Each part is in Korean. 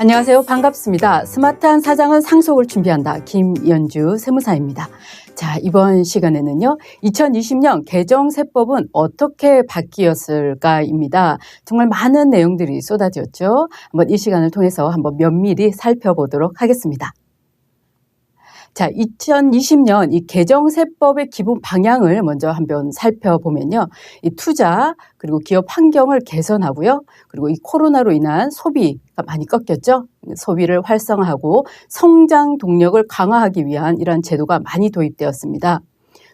안녕하세요. 반갑습니다. 스마트한 사장은 상속을 준비한다. 김연주 세무사입니다. 자, 이번 시간에는요, 2020년 개정세법은 어떻게 바뀌었을까입니다. 정말 많은 내용들이 쏟아졌죠. 한번 이 시간을 통해서 한번 면밀히 살펴보도록 하겠습니다. 자, 2020년 이 개정세법의 기본 방향을 먼저 한번 살펴보면요. 이 투자 그리고 기업 환경을 개선하고요. 그리고 이 코로나로 인한 소비가 많이 꺾였죠. 소비를 활성화하고 성장 동력을 강화하기 위한 이러한 제도가 많이 도입되었습니다.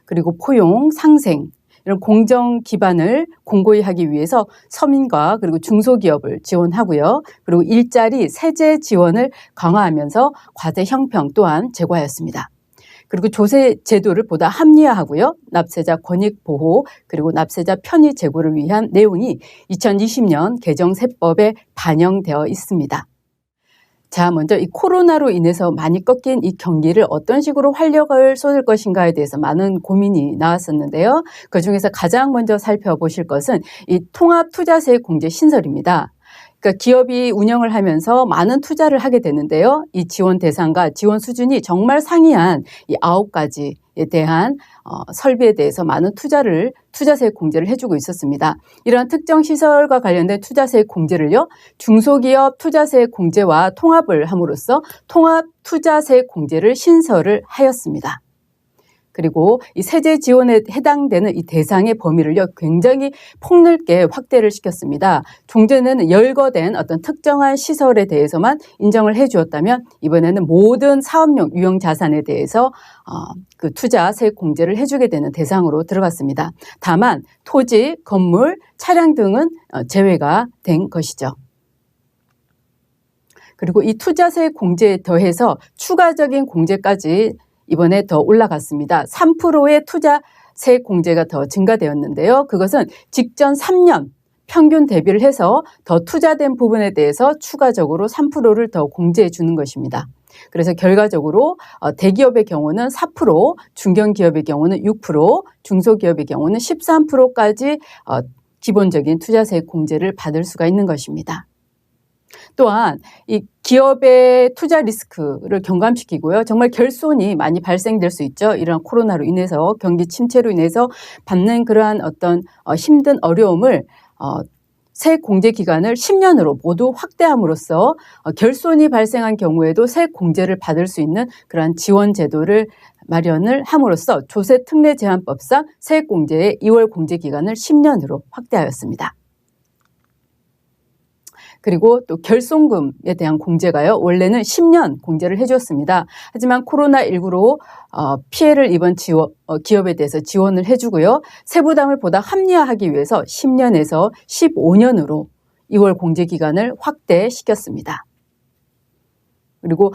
그리고 포용, 상생, 이런 공정 기반을 공고히 하기 위해서 서민과 그리고 중소기업을 지원하고요. 그리고 일자리, 세제 지원을 강화하면서 과세 형평 또한 제고하였습니다. 그리고 조세 제도를 보다 합리화하고요. 납세자 권익 보호 그리고 납세자 편의 제고를 위한 내용이 2020년 개정세법에 반영되어 있습니다. 자, 먼저 이 코로나로 인해서 많이 꺾인 이 경기를 어떤 식으로 활력을 쏟을 것인가에 대해서 많은 고민이 나왔었는데요. 그중에서 가장 먼저 살펴보실 것은 이 통합투자세 공제 신설입니다. 그러니까 기업이 운영을 하면서 많은 투자를 하게 되는데요. 이 지원 대상과 지원 수준이 정말 상이한 이 9가지에 대한 설비에 대해서 많은 투자세 공제를 해주고 있었습니다. 이러한 특정 시설과 관련된 투자세 공제를요, 중소기업 투자세 공제와 통합을 함으로써 통합 투자세 공제를 신설을 하였습니다. 그리고 이 세제 지원에 해당되는 이 대상의 범위를요, 굉장히 폭넓게 확대를 시켰습니다. 종전에는 열거된 어떤 특정한 시설에 대해서만 인정을 해 주었다면 이번에는 모든 사업용 유형 자산에 대해서 그 투자세 공제를 해주게 되는 대상으로 들어갔습니다. 다만 토지, 건물, 차량 등은 제외가 된 것이죠. 그리고 이 투자세 공제에 더해서 추가적인 공제까지 이번에 더 올라갔습니다. 3%의 투자세 공제가 더 증가되었는데요. 그것은 직전 3년 평균 대비를 해서 더 투자된 부분에 대해서 추가적으로 3%를 더 공제해 주는 것입니다. 그래서 결과적으로 대기업의 경우는 4%, 중견기업의 경우는 6%, 중소기업의 경우는 13%까지 기본적인 투자세 공제를 받을 수가 있는 것입니다. 또한 이 기업의 투자 리스크를 경감시키고요. 정말 결손이 많이 발생될 수 있죠. 이런 코로나로 인해서 경기 침체로 인해서 받는 그러한 어떤 힘든 어려움을 세 공제 기간을 10년으로 모두 확대함으로써 결손이 발생한 경우에도 세 공제를 받을 수 있는 그러한 지원 제도를 마련을 함으로써 조세특례제한법상 세 공제의 2월 공제 기간을 10년으로 확대하였습니다. 그리고 또 결손금에 대한 공제가요, 원래는 10년 공제를 해줬습니다. 하지만 코로나19로 피해를 입은 기업에 대해서 지원을 해주고요. 세부담을 보다 합리화하기 위해서 10년에서 15년으로 2월 공제 기간을 확대시켰습니다. 그리고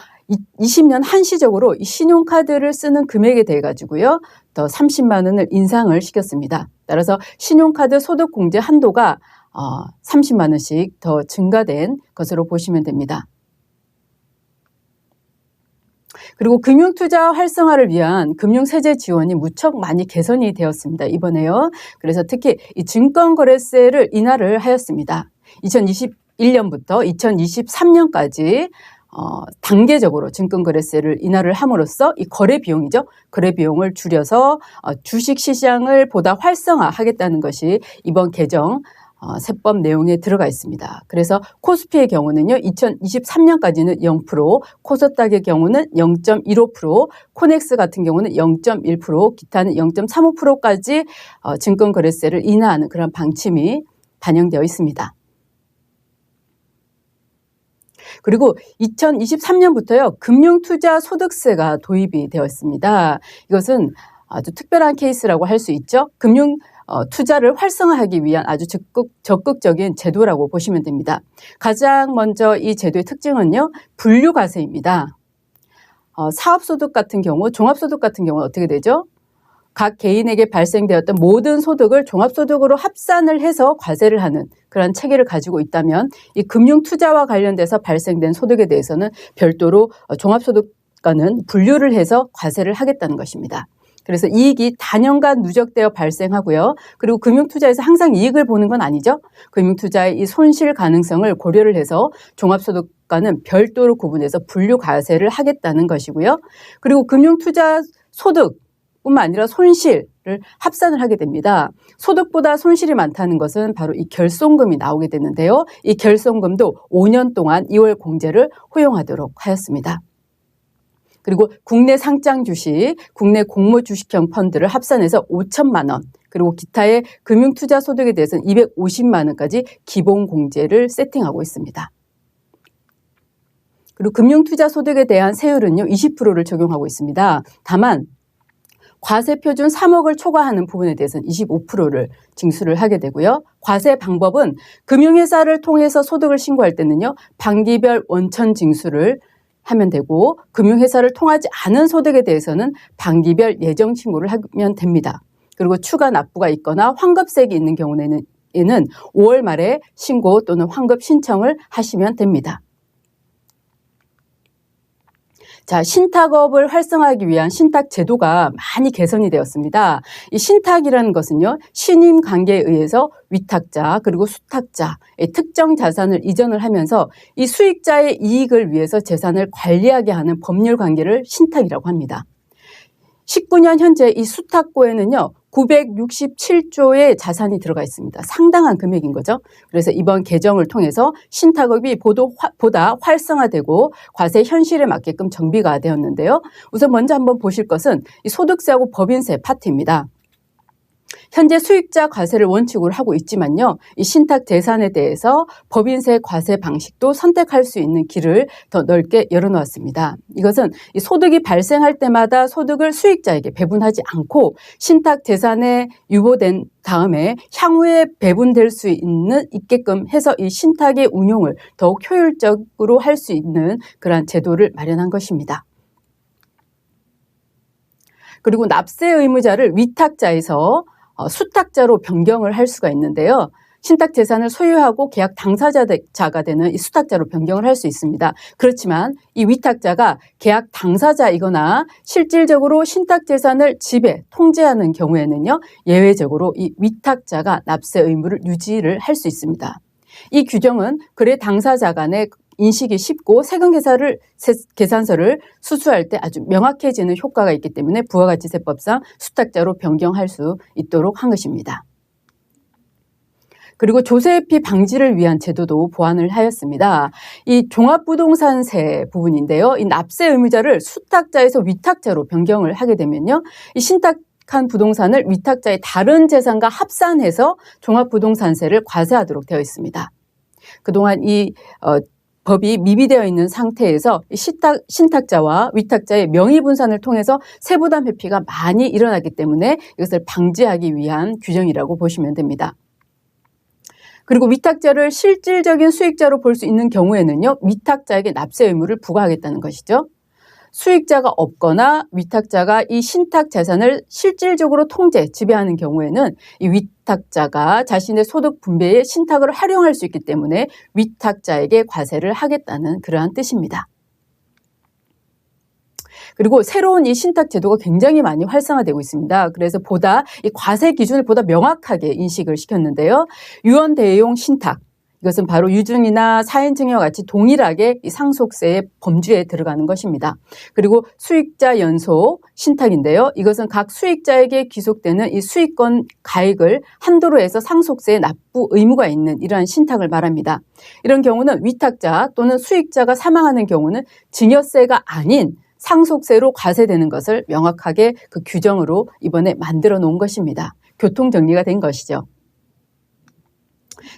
20년 한시적으로 이 신용카드를 쓰는 금액에 대해 가지고요, 더 30만 원을 인상을 시켰습니다. 따라서 신용카드 소득 공제 한도가 30만 원씩 더 증가된 것으로 보시면 됩니다. 그리고 금융투자 활성화를 위한 금융세제 지원이 무척 많이 개선이 되었습니다. 이번에요. 그래서 특히 이 증권거래세를 인하를 하였습니다. 2021년부터 2023년까지 단계적으로 증권거래세를 인하를 함으로써 이 거래 비용이죠. 거래 비용을 줄여서 주식시장을 보다 활성화하겠다는 것이 이번 개정 세법 내용에 들어가 있습니다. 그래서 코스피의 경우는요, 2023년까지는 0%, 코스닥의 경우는 0.15%, 코넥스 같은 경우는 0.1%, 기타는 0.35%까지 증권거래세를 인하하는 그런 방침이 반영되어 있습니다. 그리고 2023년부터요, 금융투자소득세가 도입이 되었습니다. 이것은 아주 특별한 케이스라고 할 수 있죠. 투자를 활성화하기 위한 아주 적극적인 제도라고 보시면 됩니다. 가장 먼저 이 제도의 특징은요, 분류과세입니다. 사업소득 같은 경우, 종합소득 같은 경우는 어떻게 되죠? 각 개인에게 발생되었던 모든 소득을 종합소득으로 합산을 해서 과세를 하는 그런 체계를 가지고 있다면 이 금융투자와 관련돼서 발생된 소득에 대해서는 별도로 종합소득과는 분류를 해서 과세를 하겠다는 것입니다. 그래서 이익이 단연간 누적되어 발생하고요. 그리고 금융투자에서 항상 이익을 보는 건 아니죠. 금융투자의 이 손실 가능성을 고려를 해서 종합소득과는 별도로 구분해서 분류과세를 하겠다는 것이고요. 그리고 금융투자 소득뿐만 아니라 손실을 합산을 하게 됩니다. 소득보다 손실이 많다는 것은 바로 이 결손금이 나오게 되는데요. 이 결손금도 5년 동안 2월 공제를 허용하도록 하였습니다. 그리고 국내 상장 주식, 국내 공모 주식형 펀드를 합산해서 5천만 원, 그리고 기타의 금융투자 소득에 대해서는 250만 원까지 기본 공제를 세팅하고 있습니다. 그리고 금융투자 소득에 대한 세율은요, 20%를 적용하고 있습니다. 다만 과세 표준 3억을 초과하는 부분에 대해서는 25%를 징수를 하게 되고요. 과세 방법은 금융회사를 통해서 소득을 신고할 때는요, 반기별 원천 징수를 하면 되고, 금융회사를 통하지 않은 소득에 대해서는 반기별 예정 신고를 하면 됩니다. 그리고 추가 납부가 있거나 환급세액이 있는 경우에는 5월 말에 신고 또는 환급 신청을 하시면 됩니다. 자, 신탁업을 활성화하기 위한 신탁 제도가 많이 개선이 되었습니다. 이 신탁이라는 것은요, 신임 관계에 의해서 위탁자 그리고 수탁자의 특정 자산을 이전을 하면서 이 수익자의 이익을 위해서 재산을 관리하게 하는 법률 관계를 신탁이라고 합니다. 19년 현재 이 수탁고에는요, 967조의 자산이 들어가 있습니다. 상당한 금액인 거죠. 그래서 이번 개정을 통해서 신탁업이 보다 활성화되고 과세 현실에 맞게끔 정비가 되었는데요. 우선 먼저 한번 보실 것은 이 소득세하고 법인세 파트입니다. 현재 수익자 과세를 원칙으로 하고 있지만요, 이 신탁 재산에 대해서 법인세 과세 방식도 선택할 수 있는 길을 더 넓게 열어놓았습니다. 이것은 이 소득이 발생할 때마다 소득을 수익자에게 배분하지 않고 신탁 재산에 유보된 다음에 향후에 배분될 수 있게끔 해서 이 신탁의 운용을 더욱 효율적으로 할 수 있는 그러한 제도를 마련한 것입니다. 그리고 납세 의무자를 위탁자에서 수탁자로 변경을 할 수가 있는데요. 신탁 재산을 소유하고 계약 당사자가 되는 이 수탁자로 변경을 할 수 있습니다. 그렇지만 이 위탁자가 계약 당사자이거나 실질적으로 신탁 재산을 지배, 통제하는 경우에는요, 예외적으로 이 위탁자가 납세 의무를 유지를 할 수 있습니다. 이 규정은 거래 당사자 간의 인식이 쉽고 세금 계산서를 수수할 때 아주 명확해지는 효과가 있기 때문에 부가가치세법상 수탁자로 변경할 수 있도록 한 것입니다. 그리고 조세회피 방지를 위한 제도도 보완을 하였습니다. 이 종합부동산세 부분인데요. 이 납세 의무자를 수탁자에서 위탁자로 변경을 하게 되면요, 이 신탁한 부동산을 위탁자의 다른 재산과 합산해서 종합부동산세를 과세하도록 되어 있습니다. 그동안 이 법이 미비되어 있는 상태에서 신탁자와 위탁자의 명의분산을 통해서 세부담 회피가 많이 일어나기 때문에 이것을 방지하기 위한 규정이라고 보시면 됩니다. 그리고 위탁자를 실질적인 수익자로 볼 수 있는 경우에는요, 위탁자에게 납세 의무를 부과하겠다는 것이죠. 수익자가 없거나 위탁자가 이 신탁 재산을 실질적으로 통제, 지배하는 경우에는 이 위탁자가 자신의 소득 분배에 신탁을 활용할 수 있기 때문에 위탁자에게 과세를 하겠다는 그러한 뜻입니다. 그리고 새로운 이 신탁 제도가 굉장히 많이 활성화되고 있습니다. 그래서 보다 이 과세 기준을 보다 명확하게 인식을 시켰는데요. 유언대용 신탁. 이것은 바로 유증이나 사인증여와 같이 동일하게 이 상속세의 범주에 들어가는 것입니다. 그리고 수익자 연속 신탁인데요. 이것은 각 수익자에게 귀속되는 이 수익권 가액을 한도로 해서 상속세에 납부 의무가 있는 이러한 신탁을 말합니다. 이런 경우는 위탁자 또는 수익자가 사망하는 경우는 증여세가 아닌 상속세로 과세되는 것을 명확하게 그 규정으로 이번에 만들어 놓은 것입니다. 교통정리가 된 것이죠.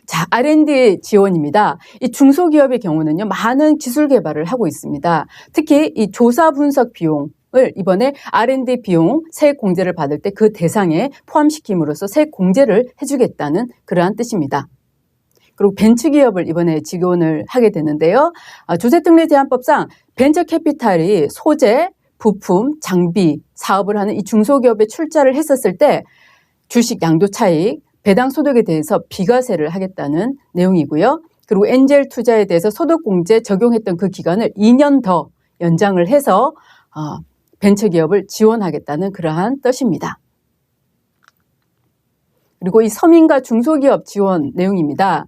자, R&D 지원입니다. 이 중소기업의 경우는요, 많은 기술 개발을 하고 있습니다. 특히 이 조사 분석 비용을 이번에 R&D 비용 세액 공제를 받을 때 그 대상에 포함시킴으로써 세액 공제를 해주겠다는 그러한 뜻입니다. 그리고 벤처기업을 이번에 지원을 하게 되는데요. 조세특례제한법상 벤처캐피탈이 소재, 부품, 장비 사업을 하는 이 중소기업에 출자를 했었을 때 주식 양도 차익, 배당 소득에 대해서 비과세를 하겠다는 내용이고요. 그리고 엔젤 투자에 대해서 소득공제 적용했던 그 기간을 2년 더 연장을 해서 벤처기업을 지원하겠다는 그러한 뜻입니다. 그리고 이 서민과 중소기업 지원 내용입니다.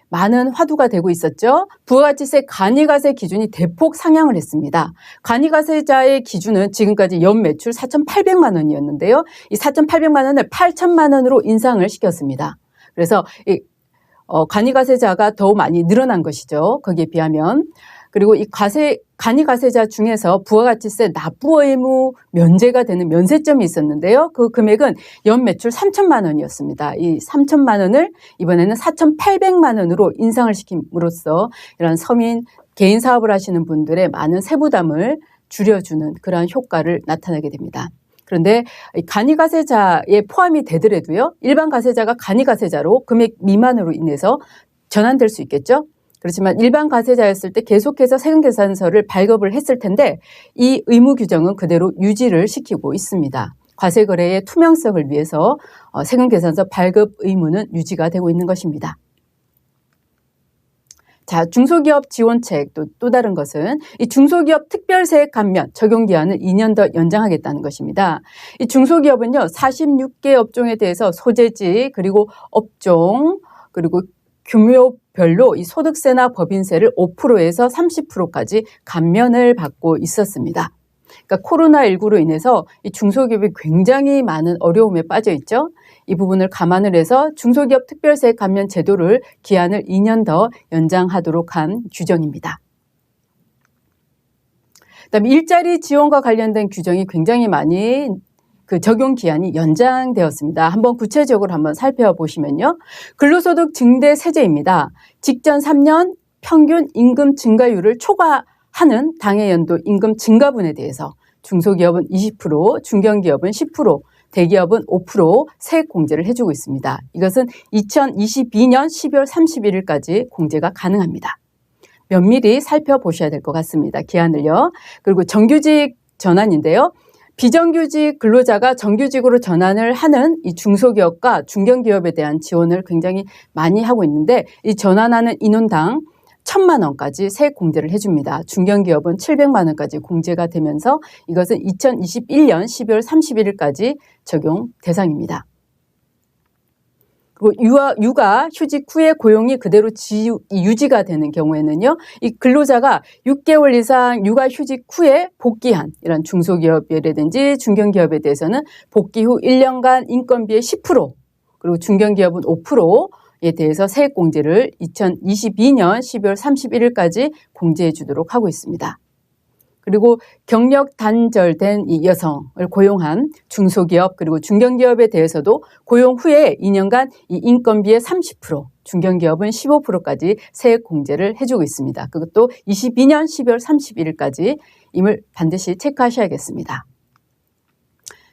많은 화두가 되고 있었죠. 부가가치세 간이가세 기준이 대폭 상향을 했습니다. 간이가세자의 기준은 지금까지 연 매출 4,800만 원이었는데요. 이 4,800만 원을 8천만 원으로 인상을 시켰습니다. 그래서 이 간이가세자가 더 많이 늘어난 것이죠. 거기에 비하면. 그리고 이 간이가세자 중에서 부가가치세 납부 의무 면제가 되는 면세점이 있었는데요. 그 금액은 연 매출 3천만 원이었습니다. 이 3천만 원을 이번에는 4,800만 원으로 인상을 시킴으로써 이런 서민 개인 사업을 하시는 분들의 많은 세부담을 줄여주는 그러한 효과를 나타내게 됩니다. 그런데 간이가세자에 포함이 되더라도요. 일반 가세자가 간이가세자로 금액 미만으로 인해서 전환될 수 있겠죠. 그렇지만 일반 가세자였을 때 계속해서 세금계산서를 발급을 했을 텐데 이 의무 규정은 그대로 유지를 시키고 있습니다. 과세거래의 투명성을 위해서 세금계산서 발급 의무는 유지가 되고 있는 것입니다. 자, 중소기업 지원책 또 다른 것은 이 중소기업 특별세액 감면 적용 기한을 2년 더 연장하겠다는 것입니다. 이 중소기업은요 46개 업종에 대해서 소재지 그리고 업종 그리고 규모별로 이 소득세나 법인세를 5%에서 30%까지 감면을 받고 있었습니다. 그러니까 코로나19로 인해서 이 중소기업이 굉장히 많은 어려움에 빠져 있죠. 이 부분을 감안을 해서 중소기업 특별세액 감면 제도를 기한을 2년 더 연장하도록 한 규정입니다. 그다음에 일자리 지원과 관련된 규정이 굉장히 많이 그 적용 기한이 연장되었습니다. 한번 구체적으로 한번 살펴보시면요. 근로소득 증대 세제입니다. 직전 3년 평균 임금 증가율을 초과하는 당해 연도 임금 증가분에 대해서 중소기업은 20%, 중견기업은 10%, 대기업은 5% 세액 공제를 해주고 있습니다. 이것은 2022년 12월 31일까지 공제가 가능합니다. 면밀히 살펴보셔야 될 것 같습니다. 기한을요. 그리고 정규직 전환인데요. 비정규직 근로자가 정규직으로 전환을 하는 이 중소기업과 중견기업에 대한 지원을 굉장히 많이 하고 있는데 이 전환하는 인원당 1,000만 원까지 세액 공제를 해줍니다. 중견기업은 700만 원까지 공제가 되면서 이것은 2021년 12월 31일까지 적용 대상입니다. 그리고 육아 휴직 후에 고용이 그대로 유지가 되는 경우에는요, 이 근로자가 6개월 이상 육아 휴직 후에 복귀한 이런 중소기업이라든지 중견기업에 대해서는 복귀 후 1년간 인건비의 10%, 그리고 중견기업은 5%에 대해서 세액 공제를 2022년 12월 31일까지 공제해 주도록 하고 있습니다. 그리고 경력 단절된 이 여성을 고용한 중소기업 그리고 중견기업에 대해서도 고용 후에 2년간 이 인건비의 30%, 중견기업은 15%까지 세액 공제를 해주고 있습니다. 그것도 22년 12월 31일까지 임을 반드시 체크하셔야겠습니다.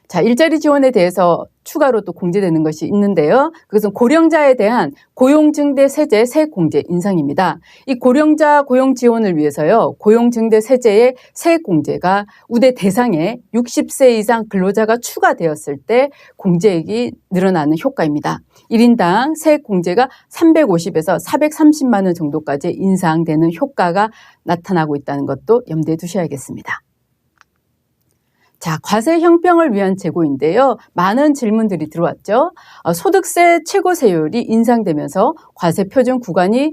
자, 일자리 지원에 대해서 추가로 또 공제되는 것이 있는데요. 그것은 고령자에 대한 고용증대 세제 세액 공제 인상입니다. 이 고령자 고용 지원을 위해서요. 고용증대 세제의 세액 공제가 우대 대상에 60세 이상 근로자가 추가되었을 때 공제액이 늘어나는 효과입니다. 1인당 세액 공제가 350에서 430만 원 정도까지 인상되는 효과가 나타나고 있다는 것도 염두에 두셔야겠습니다. 자, 과세 형평을 위한 제고인데요. 많은 질문들이 들어왔죠. 소득세 최고세율이 인상되면서 과세 표준 구간이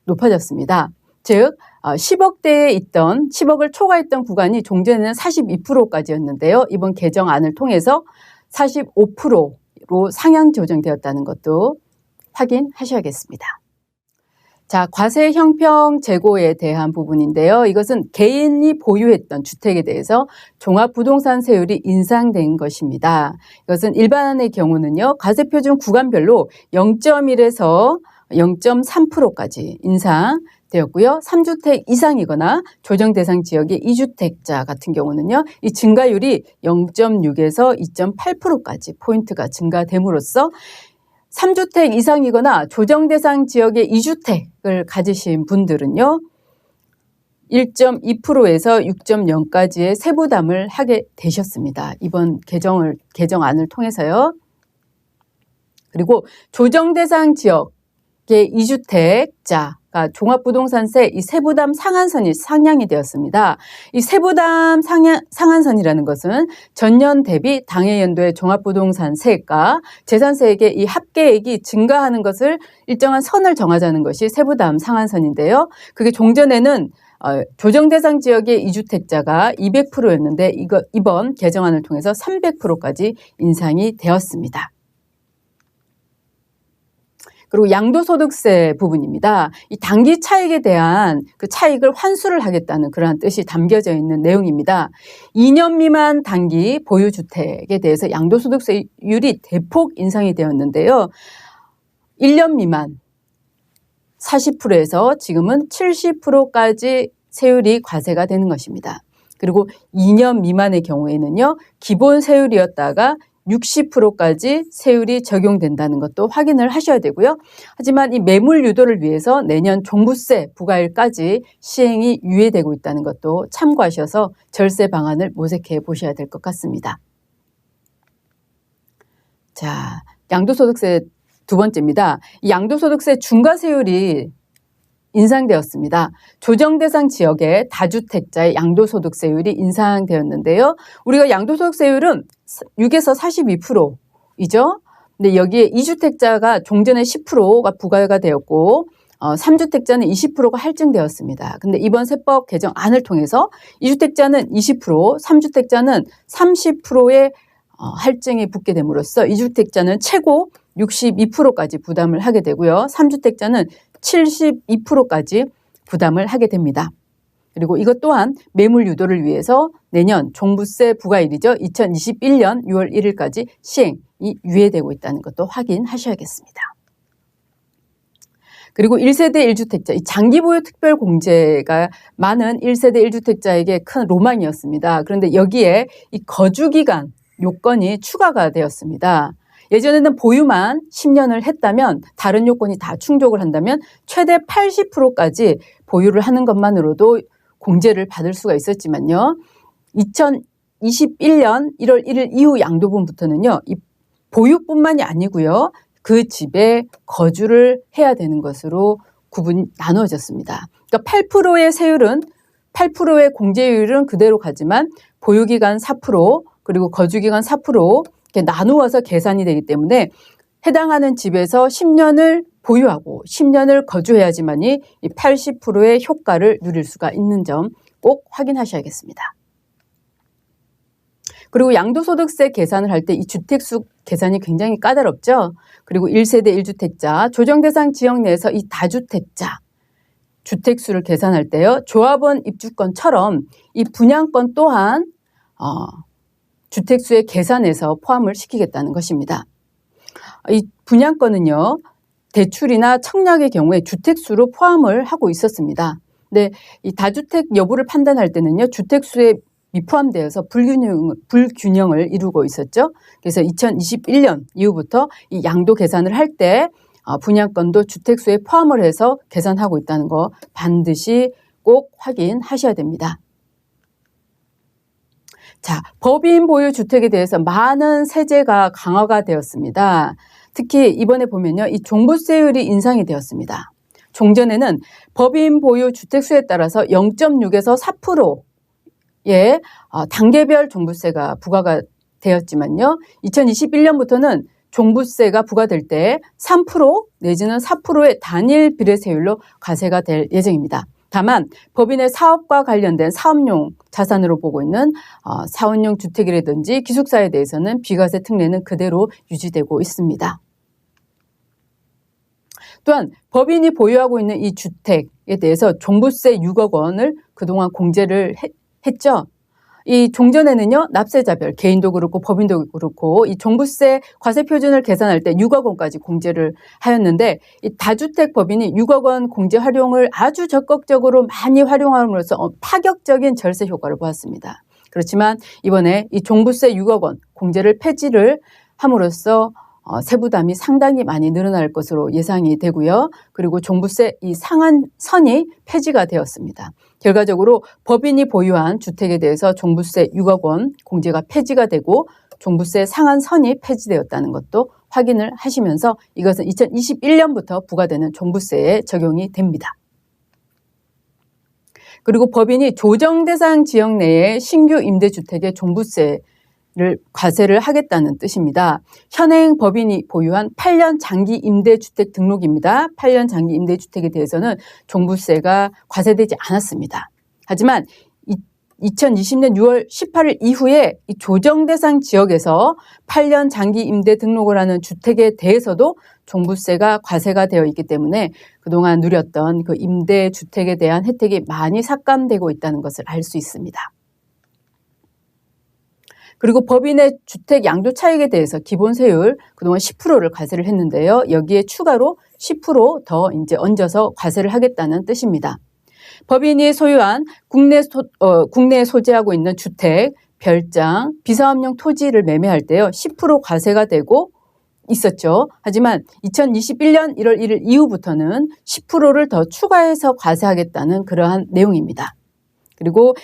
높아졌습니다. 즉 10억대에 있던 10억을 초과했던 구간이 종전에는 42%까지였는데요. 이번 개정안을 통해서 45%로 상향 조정되었다는 것도 확인하셔야겠습니다. 자, 과세 형평 제고에 대한 부분인데요. 이것은 개인이 보유했던 주택에 대해서 종합부동산세율이 인상된 것입니다. 이것은 일반의 경우는요. 과세표준 구간별로 0.1에서 0.3%까지 인상되었고요. 3주택 이상이거나 조정 대상 지역의 2주택자 같은 경우는요. 이 증가율이 0.6에서 2.8%까지 포인트가 증가됨으로써 3주택 이상이거나 조정 대상 지역의 2주택을 가지신 분들은요. 1.2%에서 6.0까지의 세부담을 하게 되셨습니다. 이번 개정안을 통해서요. 그리고 조정 대상 지역이 2주택자가 종합부동산세 이 세부담 상한선이 상향이 되었습니다. 이 세부담 상한선이라는 것은 전년 대비 당해 연도의 종합부동산세가 재산세액의 이 합계액이 증가하는 것을 일정한 선을 정하자는 것이 세부담 상한선인데요. 그게 종전에는 조정 대상 지역의 2주택자가 200%였는데 이번 개정안을 통해서 300%까지 인상이 되었습니다. 그리고 양도소득세 부분입니다. 이 단기 차익에 대한 그 차익을 환수를 하겠다는 그러한 뜻이 담겨져 있는 내용입니다. 2년 미만 단기 보유주택에 대해서 양도소득세율이 대폭 인상이 되었는데요. 1년 미만 40%에서 지금은 70%까지 세율이 과세가 되는 것입니다. 그리고 2년 미만의 경우에는요, 기본 세율이었다가 60%까지 세율이 적용된다는 것도 확인을 하셔야 되고요. 하지만 이 매물 유도를 위해서 내년 종부세 부과일까지 시행이 유예되고 있다는 것도 참고하셔서 절세 방안을 모색해 보셔야 될 것 같습니다. 자, 양도소득세 두 번째입니다. 이 양도소득세 중과세율이 인상되었습니다. 조정 대상 지역의 다주택자의 양도소득세율이 인상되었는데요. 우리가 양도소득세율은 6에서 42%이죠. 근데 여기에 2주택자가 종전에 10%가 부과가 되었고 3주택자는 20%가 할증되었습니다. 근데 이번 세법 개정안을 통해서 2주택자는 20%, 3주택자는 30%의 할증이 붙게 됨으로써 2주택자는 최고 62%까지 부담을 하게 되고요. 3주택자는 72%까지 부담을 하게 됩니다. 그리고 이것 또한 매물 유도를 위해서 내년 종부세 부과일이죠. 2021년 6월 1일까지 시행이 유예되고 있다는 것도 확인하셔야겠습니다. 그리고 1세대 1주택자, 이 장기보유 특별공제가 많은 1세대 1주택자에게 큰 로망이었습니다. 그런데 여기에 이 거주기간 요건이 추가가 되었습니다. 예전에는 보유만 10년을 했다면 다른 요건이 다 충족을 한다면 최대 80%까지 보유를 하는 것만으로도 공제를 받을 수가 있었지만요. 2021년 1월 1일 이후 양도분부터는요. 이 보유뿐만이 아니고요. 그 집에 거주를 해야 되는 것으로 나누어졌습니다. 그러니까 8%의 세율은 8%의 공제율은 그대로 가지만 보유기간 4% 그리고 거주기간 4% 이렇게 나누어서 계산이 되기 때문에 해당하는 집에서 10년을 보유하고 10년을 거주해야지만이 이 80%의 효과를 누릴 수가 있는 점 꼭 확인하셔야겠습니다. 그리고 양도소득세 계산을 할 때 이 주택수 계산이 굉장히 까다롭죠. 그리고 1세대 1주택자, 조정대상 지역 내에서 이 다주택자, 주택수를 계산할 때요. 조합원 입주권처럼 이 분양권 또한 주택수의 계산에서 포함을 시키겠다는 것입니다. 이 분양권은요. 대출이나 청약의 경우에 주택수로 포함을 하고 있었습니다. 근데 이 다주택 여부를 판단할 때는요. 주택수에 미포함되어서 불균형을 이루고 있었죠. 그래서 2021년 이후부터 이 양도 계산을 할 때 분양권도 주택수에 포함을 해서 계산하고 있다는 거 반드시 꼭 확인하셔야 됩니다. 자, 법인 보유 주택에 대해서 많은 세제가 강화가 되었습니다. 특히 이번에 보면요, 이 종부세율이 인상이 되었습니다. 종전에는 법인 보유 주택수에 따라서 0.6에서 4%의 단계별 종부세가 부과가 되었지만요, 2021년부터는 종부세가 부과될 때 3% 내지는 4%의 단일 비례세율로 과세가 될 예정입니다. 다만 법인의 사업과 관련된 사업용 자산으로 보고 있는 사원용 주택이라든지 기숙사에 대해서는 비과세 특례는 그대로 유지되고 있습니다. 또한 법인이 보유하고 있는 이 주택에 대해서 종부세 6억 원을 그동안 공제를 했죠. 이 종전에는요, 납세자별, 개인도 그렇고 법인도 그렇고 이 종부세 과세 표준을 계산할 때 6억 원까지 공제를 하였는데 이 다주택 법인이 6억 원 공제 활용을 아주 적극적으로 많이 활용함으로써 파격적인 절세 효과를 보았습니다. 그렇지만 이번에 이 종부세 6억 원 공제를 폐지를 함으로써 세부담이 상당히 많이 늘어날 것으로 예상이 되고요. 그리고 종부세 이 상한선이 폐지가 되었습니다. 결과적으로 법인이 보유한 주택에 대해서 종부세 6억 원 공제가 폐지가 되고 종부세 상한선이 폐지되었다는 것도 확인을 하시면서 이것은 2021년부터 부과되는 종부세에 적용이 됩니다. 그리고 법인이 조정 대상 지역 내에 신규 임대주택의 종부세를 과세를 하겠다는 뜻입니다. 현행 법인이 보유한 8년 장기 임대주택 등록입니다. 8년 장기 임대주택에 대해서는 종부세가 과세되지 않았습니다. 하지만 2020년 6월 18일 이후에 이 조정 대상 지역에서 8년 장기 임대 등록을 하는 주택에 대해서도 종부세가 과세가 되어 있기 때문에 그동안 누렸던 그 임대주택에 대한 혜택이 많이 삭감되고 있다는 것을 알 수 있습니다. 그리고 법인의 주택 양도 차익에 대해서 기본세율 그동안 10%를 과세를 했는데요. 여기에 추가로 10% 이제 얹어서 과세를 하겠다는 뜻입니다. 법인이 소유한 국내에 소재하고 있는 주택, 별장, 비사업용 토지를 매매할 때요. 10% 과세가 되고 있었죠. 하지만 2021년 1월 1일 이후부터는 10%를 더 추가해서 과세하겠다는 그러한 내용입니다. 그리고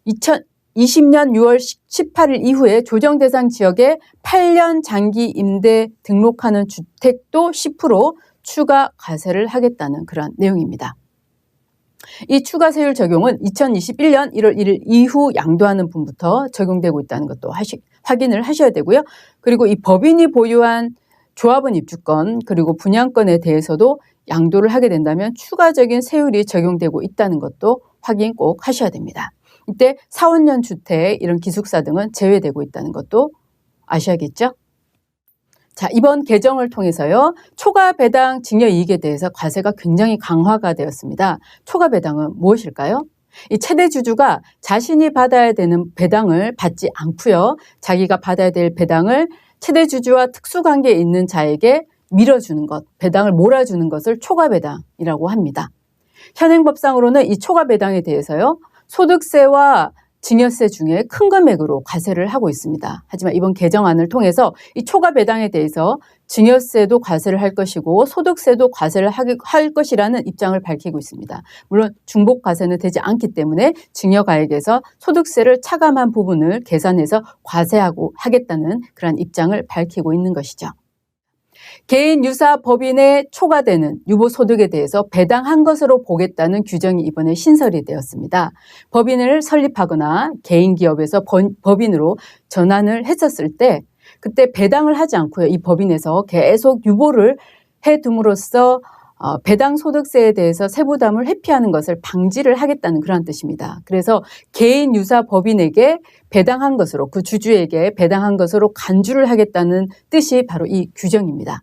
2020년 6월 18일 이후에 조정 대상 지역에 8년 장기 임대 등록하는 주택도 10% 추가 과세를 하겠다는 그런 내용입니다. 이 추가 세율 적용은 2021년 1월 1일 이후 양도하는 분부터 적용되고 있다는 것도 확인을 하셔야 되고요. 그리고 이 법인이 보유한 조합원 입주권 그리고 분양권에 대해서도 양도를 하게 된다면 추가적인 세율이 적용되고 있다는 것도 확인 꼭 하셔야 됩니다. 이때 4, 5년 주택 이런 기숙사 등은 제외되고 있다는 것도 아셔야겠죠? 자, 이번 개정을 통해서요. 초과 배당 증여 이익에 대해서 과세가 굉장히 강화가 되었습니다. 초과 배당은 무엇일까요? 이 최대 주주가 자신이 받아야 되는 배당을 받지 않고요. 자기가 받아야 될 배당을 최대 주주와 특수관계에 있는 자에게 밀어주는 것, 배당을 몰아주는 것을 초과 배당이라고 합니다. 현행 법상으로는 이 초과 배당에 대해서요. 소득세와 증여세 중에 큰 금액으로 과세를 하고 있습니다. 하지만 이번 개정안을 통해서 이 초과 배당에 대해서 증여세도 과세를 할 것이고 소득세도 과세를 할 것이라는 입장을 밝히고 있습니다. 물론 중복 과세는 되지 않기 때문에 증여가액에서 소득세를 차감한 부분을 계산해서 하겠다는 그런 입장을 밝히고 있는 것이죠. 개인 유사 법인에 초과되는 유보소득에 대해서 배당한 것으로 보겠다는 규정이 이번에 신설이 되었습니다. 법인을 설립하거나 개인 기업에서 법인으로 전환을 했었을 때 그때 배당을 하지 않고요. 이 법인에서 계속 유보를 해둠으로써 배당 소득세에 대해서 세부담을 회피하는 것을 방지를 하겠다는 그런 뜻입니다. 그래서 개인 유사 법인에게 배당한 것으로 그 주주에게 배당한 것으로 간주를 하겠다는 뜻이 바로 이 규정입니다.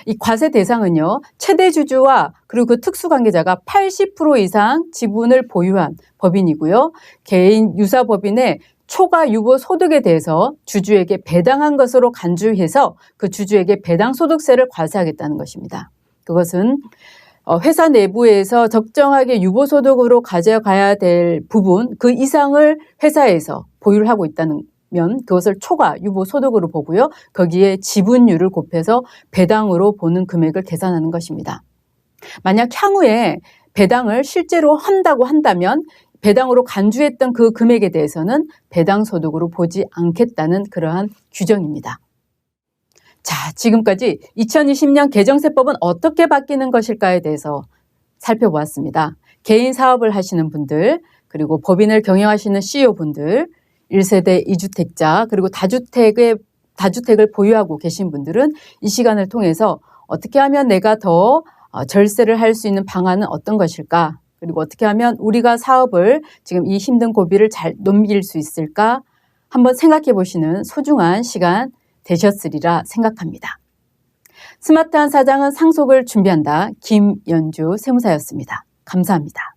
이 과세 대상은요. 최대 주주와 그리고 그 특수관계자가 80% 이상 지분을 보유한 법인이고요. 개인 유사 법인의 초과 유보 소득에 대해서 주주에게 배당한 것으로 간주해서 그 주주에게 배당 소득세를 과세하겠다는 것입니다. 그것은 회사 내부에서 적정하게 유보소득으로 가져가야 될 부분 그 이상을 회사에서 보유를 하고 있다면 그것을 초과 유보소득으로 보고요. 거기에 지분율을 곱해서 배당으로 보는 금액을 계산하는 것입니다. 만약 향후에 배당을 실제로 한다고 한다면 배당으로 간주했던 그 금액에 대해서는 배당소득으로 보지 않겠다는 그러한 규정입니다. 자, 지금까지 2020년 개정세법은 어떻게 바뀌는 것일까에 대해서 살펴보았습니다. 개인 사업을 하시는 분들, 그리고 법인을 경영하시는 CEO분들, 1세대 2주택자, 그리고 다주택을 보유하고 계신 분들은 이 시간을 통해서 어떻게 하면 내가 더 절세를 할 수 있는 방안은 어떤 것일까? 그리고 어떻게 하면 우리가 사업을 지금 이 힘든 고비를 잘 넘길 수 있을까? 한번 생각해 보시는 소중한 시간 되셨으리라 생각합니다. 스마트한 사장은 상속을 준비한다. 김연주 세무사였습니다. 감사합니다.